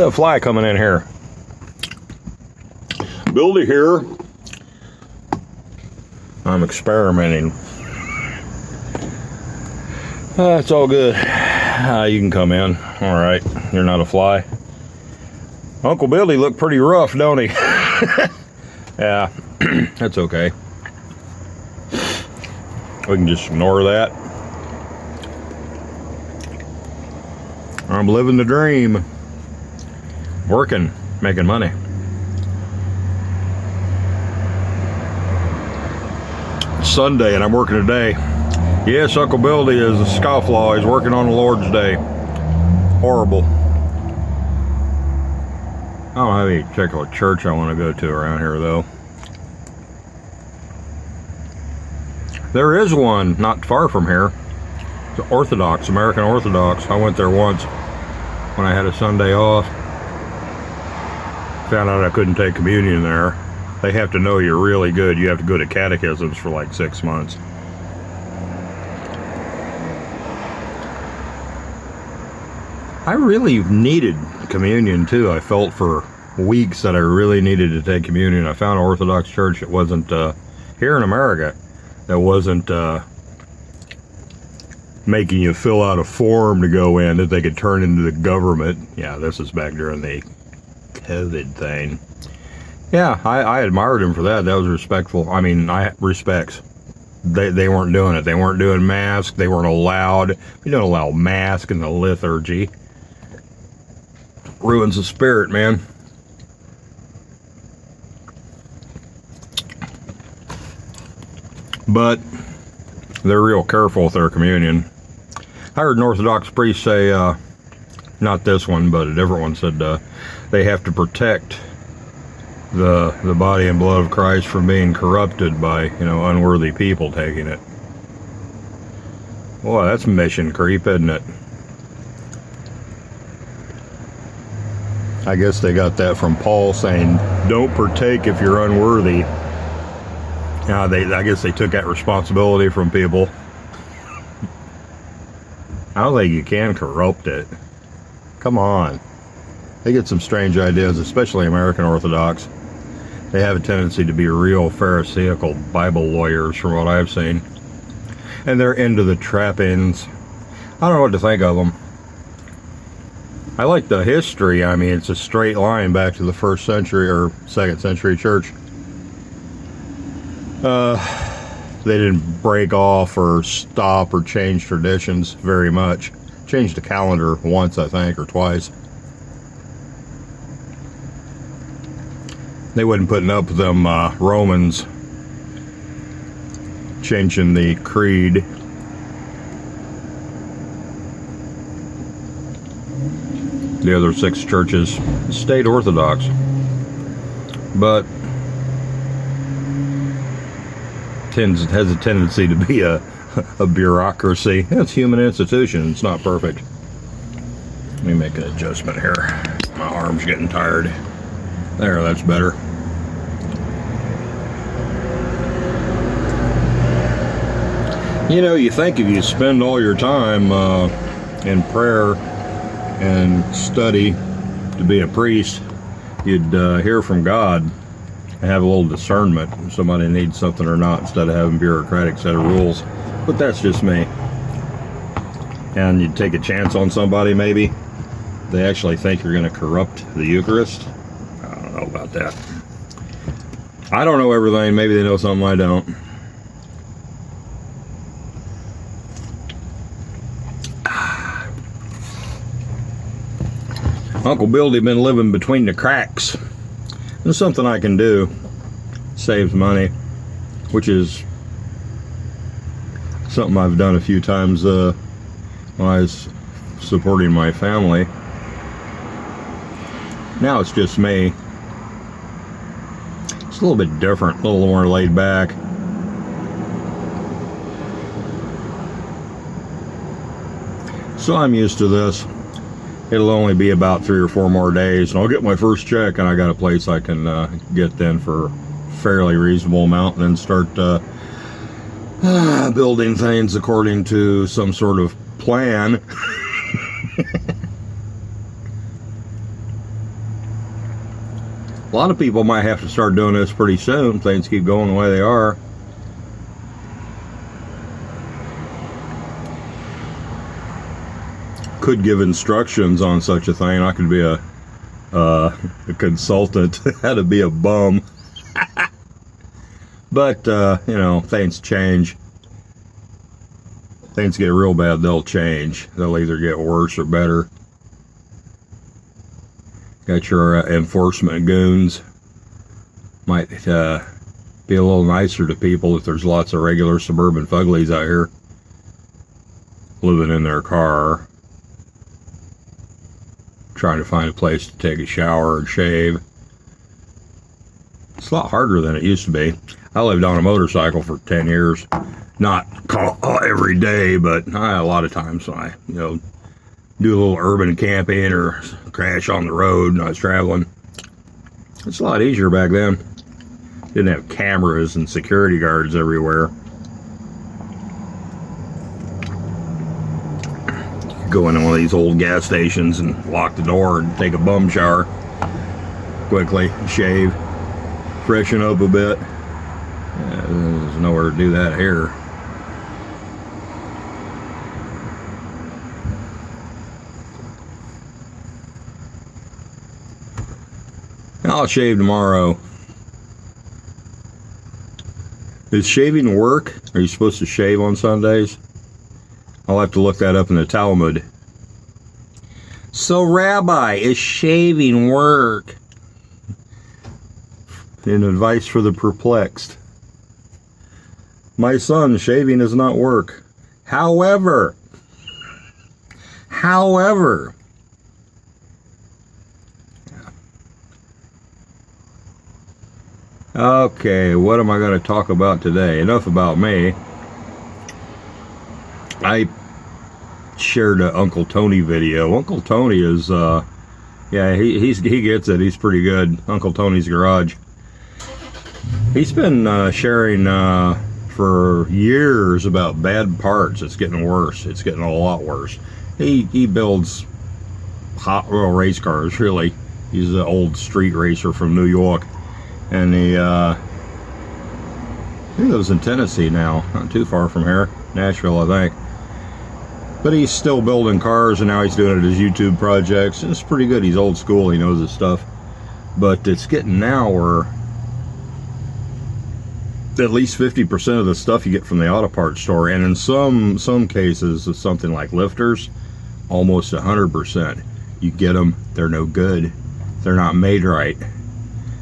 Look at that fly coming in here. Bildy here. I'm experimenting. It's all good. You can come in. All right. You're not a fly. Uncle Billy looked pretty rough, don't he? Yeah, that's okay. We can just ignore that. I'm living the dream. Working, making money. It's Sunday and I'm working today. Yes, Uncle Bildy is a scofflaw. He's working on the Lord's Day. Horrible. I don't have any particular church I want to go to around here, though. There is one not far from here. It's Orthodox, American Orthodox. I went there once when I had a Sunday off. Found out I couldn't take communion there. They have to know you're really good. You have to go to catechisms for like 6 months. I really needed communion too. I felt for weeks that I really needed to take communion. I found an Orthodox church that wasn't here in America, that wasn't making you fill out a form to go in that they could turn into the government. Yeah, this is back during the COVID thing. Yeah, I admired him for that. That was respectful. I mean, respects. They weren't doing it. They weren't doing masks. They weren't allowed. You don't allow masks in the liturgy. Ruins the spirit, man. But they're real careful with their communion. I heard an Orthodox priest say, not this one, but a different one, said they have to protect the body and blood of Christ from being corrupted by, unworthy people taking it. Boy, that's mission creep, isn't it? I guess they got that from Paul saying, don't partake if you're unworthy. I guess they took that responsibility from people. I don't think you can corrupt it. Come on. They get some strange ideas, especially American Orthodox. They have a tendency to be real pharisaical Bible lawyers from what I've seen. And they're into the trappings. I don't know what to think of them. I like the history. I mean, it's a straight line back to the 1st century or 2nd century church. They didn't break off or stop or change traditions very much. Changed the calendar once, I think, or twice. They wasn't putting up with them Romans changing the creed. The other 6 churches stayed Orthodox, but has a tendency to be a bureaucracy. It's a human institution. It's not perfect. Let me make an adjustment here. My arm's getting tired. There, that's better. You think if you spend all your time in prayer and study to be a priest, you'd hear from God and have a little discernment if somebody needs something or not, instead of having a bureaucratic set of rules. But that's just me. And you'd take a chance on somebody, maybe. They actually think you're going to corrupt the Eucharist. I don't know about that. I don't know everything. Maybe they know something I don't. Uncle Bildy been living between the cracks. There's something I can do. Saves money, which is something I've done a few times when I was supporting my family. Now it's just me. It's a little bit different, a little more laid back. So I'm used to this. It'll only be about 3 or 4 more days, and I'll get my first check, and I got a place I can get then for a fairly reasonable amount, and then start building things according to some sort of plan. A lot of people might have to start doing this pretty soon. Things keep going the way they are. Could give instructions on such a thing. I could be a consultant how to be a bum. But, you know, things change. Things get real bad, they'll change. They'll either get worse or better. Got your enforcement goons. Might be a little nicer to people if there's lots of regular suburban fuglies out here living in their car, trying to find a place to take a shower and shave. It's a lot harder than it used to be. I lived on a motorcycle for 10 years. Not every day, but a lot of times I, you know, do a little urban camping or crash on the road when I was traveling. It's a lot easier back then. Didn't have cameras and security guards everywhere. Go into one of these old gas stations and lock the door and take a bum shower quickly, shave, freshen up a bit. There's nowhere to do that here. I'll shave tomorrow. Is shaving work? Are you supposed to shave on Sundays? I'll have to look that up in the Talmud. So, Rabbi, is shaving work? And advice for the perplexed. My son, shaving is not work. However, okay, what am I going to talk about today? Enough about me. I shared an Uncle Tony video. Uncle Tony is, yeah, he gets it. He's pretty good. Uncle Tony's Garage. He's been sharing for years about bad parts. It's getting worse. It's getting a lot worse. He builds Hot Wheel race cars, really. He's an old street racer from New York. And he lives in Tennessee now, not too far from here, Nashville, I think. But he's still building cars, and now he's doing it as YouTube projects. It's pretty good. He's old school. He knows his stuff. But it's getting now where at least 50% of the stuff you get from the auto parts store, and in some cases, it's something like lifters, almost 100%. You get them, they're no good. They're not made right.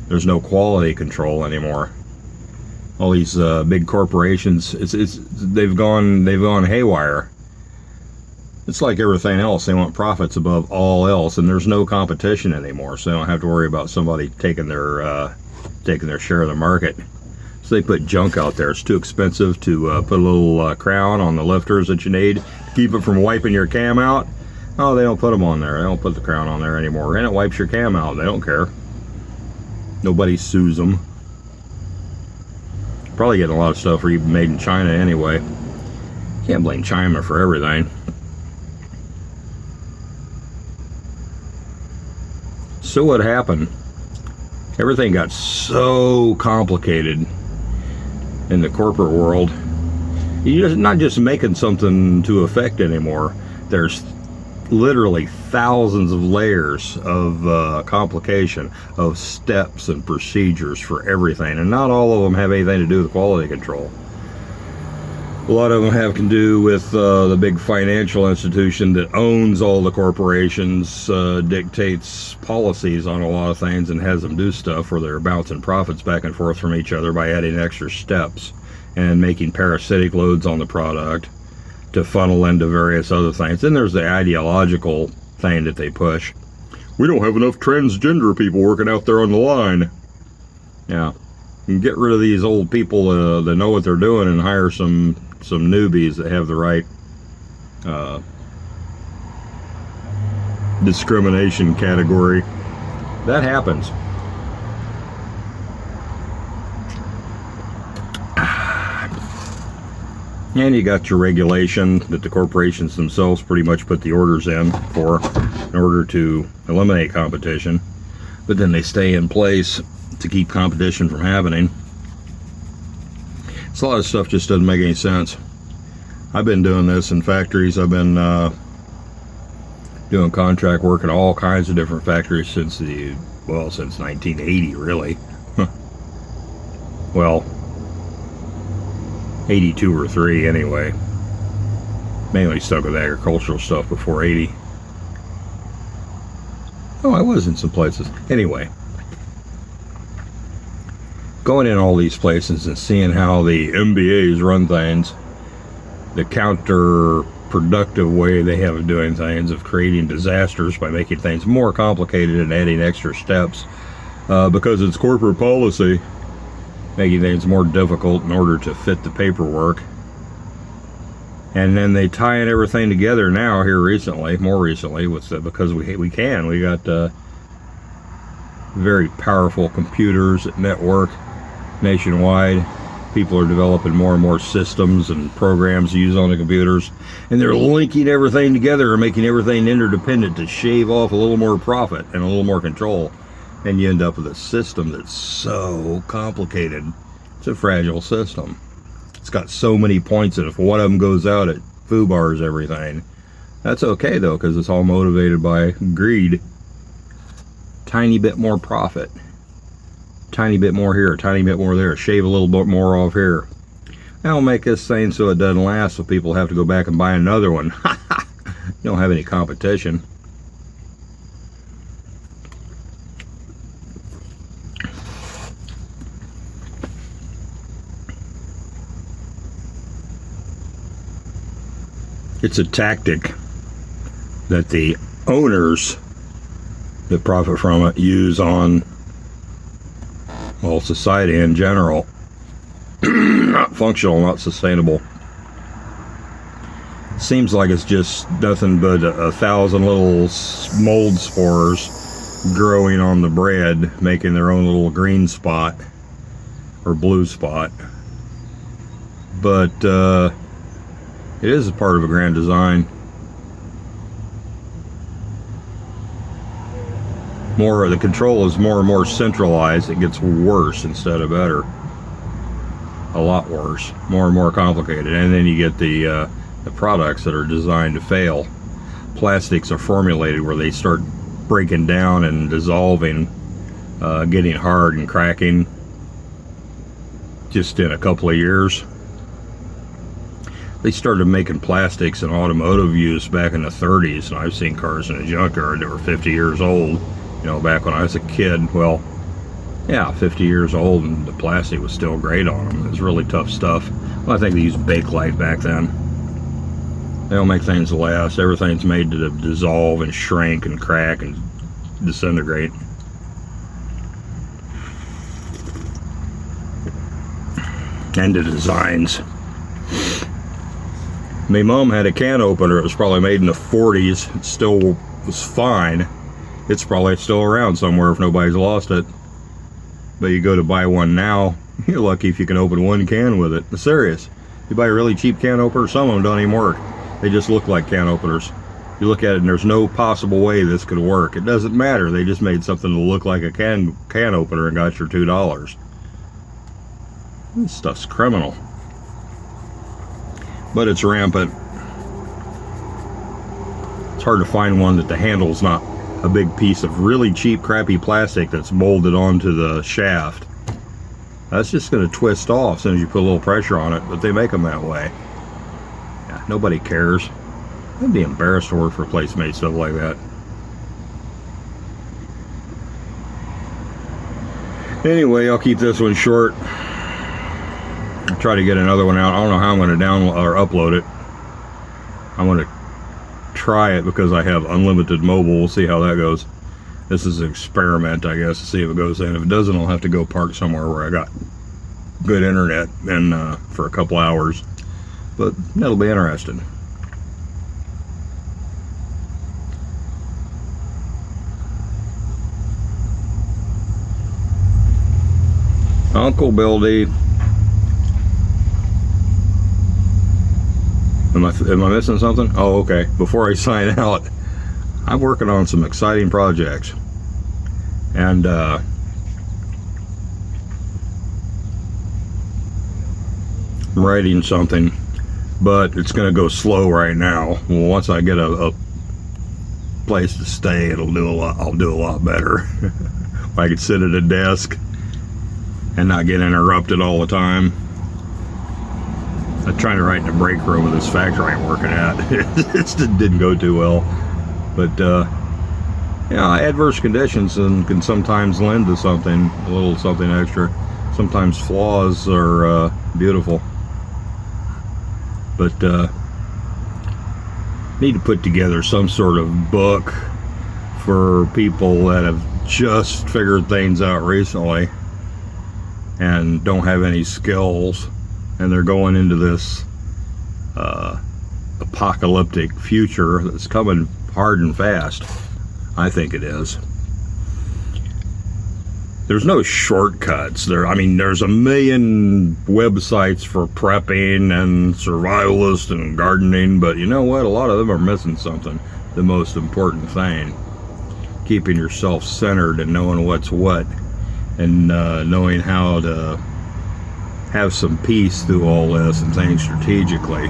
There's no quality control anymore. All these big corporations, they've gone haywire. It's like everything else. They want profits above all else, and there's no competition anymore. So they don't have to worry about somebody taking their share of the market. So they put junk out there. It's too expensive to put a little crown on the lifters that you need to keep it from wiping your cam out. Oh, they don't put them on there. They don't put the crown on there anymore, and it wipes your cam out. They don't care. Nobody sues them. Probably getting a lot of stuff made in China anyway. Can't blame China for everything. So what happened? Everything got so complicated in the corporate world. You're not just making something to effect anymore. There's literally thousands of layers of complication, of steps and procedures for everything, and not all of them have anything to do with quality control. A lot of them have to do with the big financial institution that owns all the corporations, dictates policies on a lot of things, and has them do stuff where they're bouncing profits back and forth from each other by adding extra steps and making parasitic loads on the product to funnel into various other things. Then there's the ideological thing that they push. We don't have enough transgender people working out there on the line. Yeah, and get rid of these old people that know what they're doing and hire some newbies that have the right discrimination category. That happens. And you got your regulation that the corporations themselves pretty much put the orders in order to eliminate competition. but then they stay in place to keep competition from happening. So a lot of stuff just doesn't make any sense. I've been doing this in factories. I've been doing contract work at all kinds of different factories since 1980, really. Well, 82 or 3 anyway. Mainly stuck with agricultural stuff before 80. Oh, I was in some places. Anyway, going in all these places and seeing how the MBAs run things, the counterproductive way they have of doing things, of creating disasters by making things more complicated and adding extra steps because it's corporate policy, making things more difficult in order to fit the paperwork. And then they tie everything together now here recently, more recently, with because we got very powerful computers that network nationwide. People are developing more and more systems and programs to use on the computers, and they're linking everything together and making everything interdependent to shave off a little more profit and a little more control. And you end up with a system that's so complicated. It's a fragile system. It's got so many points that if one of them goes out, it foo-bars everything. That's okay though, because it's all motivated by greed. Tiny bit more profit, tiny bit more here, tiny bit more there, shave a little bit more off here. That'll make this thing so it doesn't last, so people have to go back and buy another one. You don't have any competition. It's a tactic that the owners that profit from it use on, well, society in general. Not functional, not sustainable. Seems like it's just nothing but 1,000 little mold spores growing on the bread, making their own little green spot or blue spot. But it is a part of a grand design. More of the control is more and more centralized. It gets worse instead of better. A lot worse. More and more complicated. And then you get the products that are designed to fail. Plastics are formulated where they start breaking down and dissolving, getting hard and cracking just in a couple of years. They started making plastics in automotive use back in the 30s, and I've seen cars in a junkyard that were 50 years old, you know, back when I was a kid. Well, yeah, 50 years old, and the plastic was still great on them. It was really tough stuff. Well, I think they used Bakelite back then. They don't make things last. Everything's made to dissolve and shrink and crack and disintegrate. And the designs. My mom had a can opener. It was probably made in the 40s. It still was fine. It's probably still around somewhere if nobody's lost it. But you go to buy one now, you're lucky if you can open one can with it. I'm serious. You buy a really cheap can opener, some of them don't even work. They just look like can openers. You look at it and there's no possible way this could work. It doesn't matter. They just made something to look like a can opener and got your $2. This stuff's criminal. But it's rampant. It's hard to find one that the handle's not a big piece of really cheap, crappy plastic that's molded onto the shaft. That's just going to twist off as soon as you put a little pressure on it, but they make them that way. Yeah, nobody cares. I'd be embarrassed to work for a place that made stuff like that. Anyway, I'll keep this one short. I'll try to get another one out. I don't know how I'm going to download or upload it. I'm going to try it because I have unlimited mobile. We'll see how that goes. This is an experiment, I guess, to see if it goes in. If it doesn't, I'll have to go park somewhere where I got good internet and for a couple hours. But that'll be interesting. Uncle Bill D. Am I missing something? Oh, okay. Before I sign out, I'm working on some exciting projects. And I'm writing something, but it's going to go slow right now. Well, once I get a place to stay, I'll do a lot better. I could sit at a desk and not get interrupted all the time. I'm trying to write in a break room of this factory I'm working at. It didn't go too well, but adverse conditions can sometimes lend to something, a little something extra. Sometimes flaws are beautiful, but need to put together some sort of book for people that have just figured things out recently and don't have any skills, and they're going into this apocalyptic future that's coming hard and fast. I think it is. There's no shortcuts. There's a million websites for prepping and survivalist and gardening, but you know what? A lot of them are missing something. The most important thing. Keeping yourself centered and knowing what's what, and knowing how to have some peace through all this and things strategically.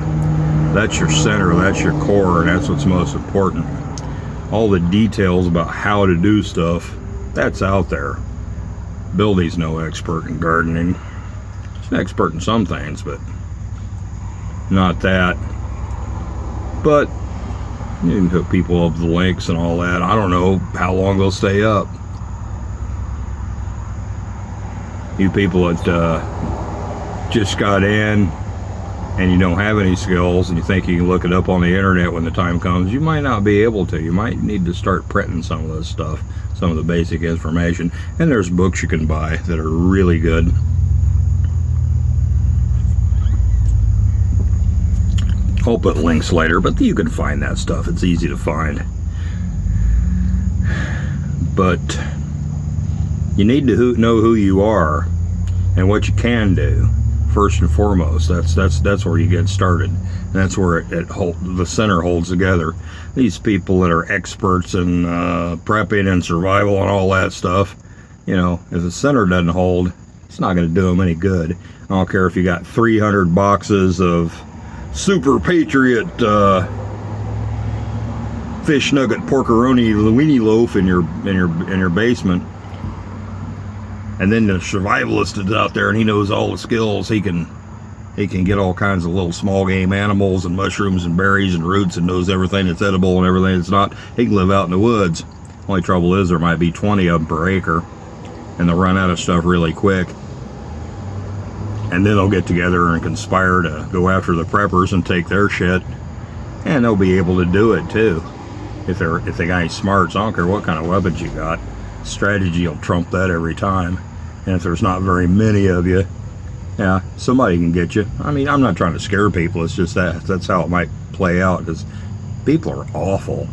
That's your center, that's your core, and that's what's most important. All the details about how to do stuff, that's out there. Billy's no expert in gardening. He's an expert in some things, but not that. But you can hook people up with the links and all that. I don't know how long they'll stay up. You people that just got in and you don't have any skills and you think you can look it up on the internet when the time comes, you might not be able to. You might need to start printing some of this stuff, some of the basic information. And there's books you can buy that are really good. I'll put links later, but you can find that stuff. It's easy to find. But you need to know who you are and what you can do first and foremost. That's where you get started. And that's where the center holds together. These people that are experts in prepping and survival and all that stuff, if the center doesn't hold, it's not going to do them any good. I don't care if you got 300 boxes of Super Patriot fish nugget porkeroni Luini loaf in your basement, and then the survivalist is out there and he knows all the skills. He can get all kinds of little small game animals and mushrooms and berries and roots, and knows everything that's edible and everything that's not. He can live out in the woods. Only trouble is there might be 20 of them per acre, and they'll run out of stuff really quick. And then they'll get together and conspire to go after the preppers and take their shit. And they'll be able to do it too. If they got any smarts, I don't care what kind of weapons you got. Strategy will trump that every time. And if there's not very many of you, yeah, somebody can get you. I'm not trying to scare people. It's just that's how it might play out, because people are awful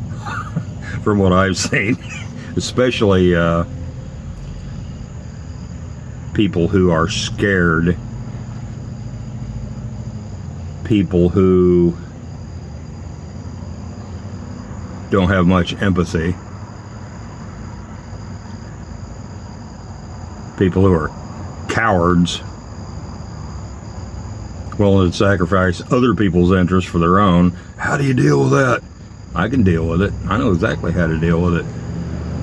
from what I've seen. Especially people who are scared. People who don't have much empathy. People who are cowards, willing to sacrifice other people's interests for their own. How do you deal with that? I can deal with it. I know exactly how to deal with it.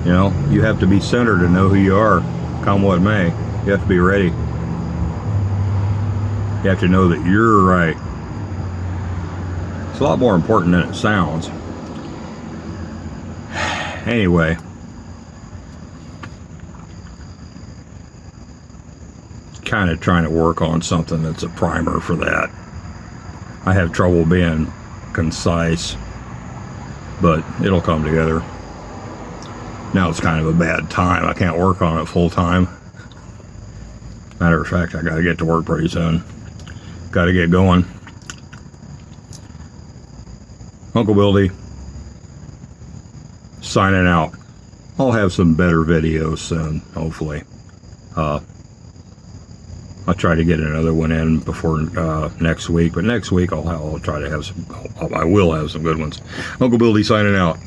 You have to be centered and know who you are, come what may. You have to be ready. You have to know that you're right. It's a lot more important than it sounds. Anyway, kind of trying to work on something that's a primer for that. I have trouble being concise, but it'll come together. Now it's kind of a bad time. I can't work on it full time. Matter of fact, I got to get to work pretty soon. Got to get going. Uncle Bildy signing out. I'll have some better videos soon, hopefully. I'll try to get another one in before next week, but next week I'll try to have some. I will have some good ones. Uncle Bildy signing out.